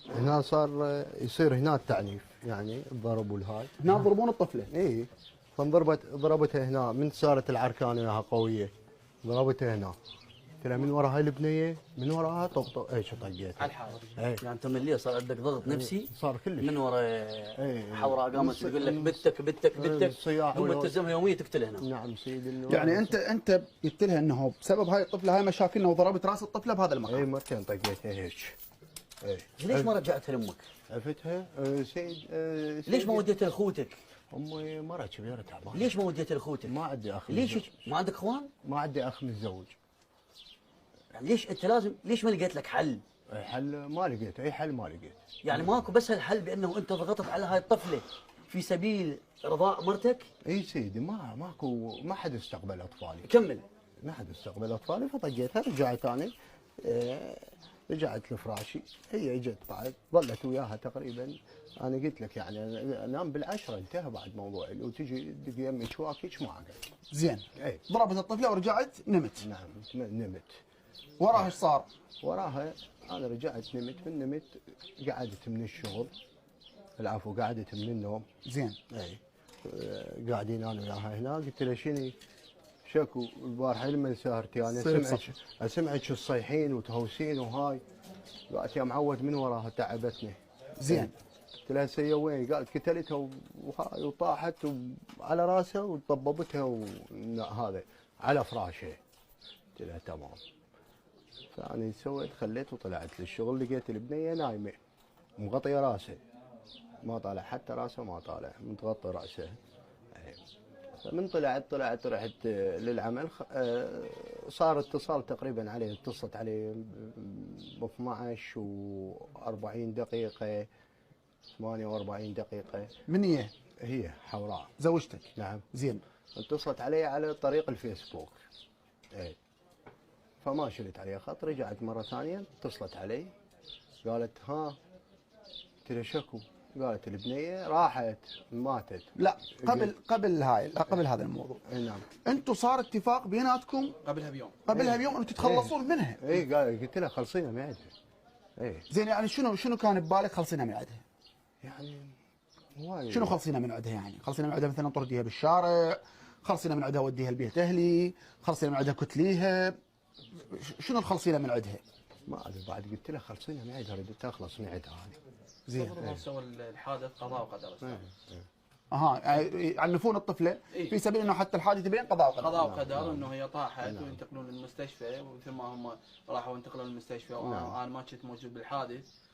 هنا صار يصير هنا التعنيف، يعني ضربوا الهاي. هنا ضربون الطفله. اي ضربتها هنا من صارت العركانه وياها قويه، ضربتها هنا. قلت لها من ورا هاي البنيه، من وراها طبطب ايش طقيتها على الحارة. يعني انت من ليه صار عندك ضغط نفسي؟ صار كلش من ورا حوراء قامت تقول لك بتك ثم تلزمها يوميا تقتل هنا. نعم سيدي. يعني انت قلت لها انه بسبب هاي الطفله هاي مشاكلنا وضربت راس الطفله بهذا المكان. اي مرتين طقيتها هيك. ليش ما رجعتها لامك؟ عفتها سيد ليش ما وديتها لاخوتك؟ امي مرة كبيرة تعبانة. ليش ما وديتها لاخوتك؟ ما عندي اخ. ليش ما عندك اخوان؟ ما عندي اخ متزوج. يعني ليش انت ليش ما لقيت لك حل؟ حل ما لقيت، اي حل ما لقيت. يعني ماكو بس الحل بانه انت ضغطت على هاي الطفله في سبيل رضاء مرتك؟ اي سيدي ماكو، ما حد استقبل اطفالي. كمل. ما حد استقبل اطفالي فطقيتها، رجعت انا رجعت لفراشي، هي اجت بعد ظلت وياها تقريبا. انا قلت لك يعني انام بالعشره انتهى بعد موضوعي، لو تجي تدق يمي شواكيش ما اقعد. زين. اي ضربت الطفله ورجعت نمت. نعم نمت. وراها ايش صار؟ وراها انا رجعت نمت، من نمت قعدت من الشغل، العفو قعدت من النوم. زين. اي قاعدين انا وياها هنا، قلت لها شنو شكو البارحه لما سهرتي انا اسمعك تصيحين وتهوسين وهاي. قالت يا معود من وراها تعبتني. زين. قلت لها سيا وين؟ قالت قتلتها وهاي وطاحت على راسها وطببتها وهذا على فراشه. قلت لها تمام. فأنا سويت خليت وطلعت للشغل، لقيت البنية نايمة مغطية راسها، ما طالع حتى راسها، ما طالع متغطي راسها. فمن طلعت رحت للعمل. صار اتصال تقريبا عليه، اتصلت عليه ب 12 و40 دقيقة 48 دقيقة. من هي حوراء زوجتك؟ نعم. زين. اتصلت علي على طريق الفيسبوك. اي فما شلت عليها خط، رجعت مرة ثانية اتصلت علي قالت ها. قلت لها شكو؟ قالت البنية راحت ماتت. لا قبل هذا الموضوع. نعم. انتم صار اتفاق بيناتكم قبلها بيوم انه تتخلصون منها. اي قلت لها خلصينا من عندها. اي زين. يعني شنو كان ببالك خلصينا من عندها؟ يعني وايد. شنو خلصينا من عندها؟ يعني خلصينا من عندها مثلا طرديها بالشارع، خلصينا من عندها وديها البيت اهلي، خلصينا من عندها كتليها، شنو خلصينا من عندها؟ ما ادري بعد. قلت لها خلصينا من عندها، ردت اخلص من عندها هذه. زين. سوى الحادث قضاء وقدر. يعنفون الطفله في سبيل انه حتى الحادث يبين قضاء وقدر. قضاء وقدر انه هي طاحت وينتقلون للمستشفى، ومثل ما هم راحوا ينتقلون للمستشفى وانا ما كنت موجود بالحادث.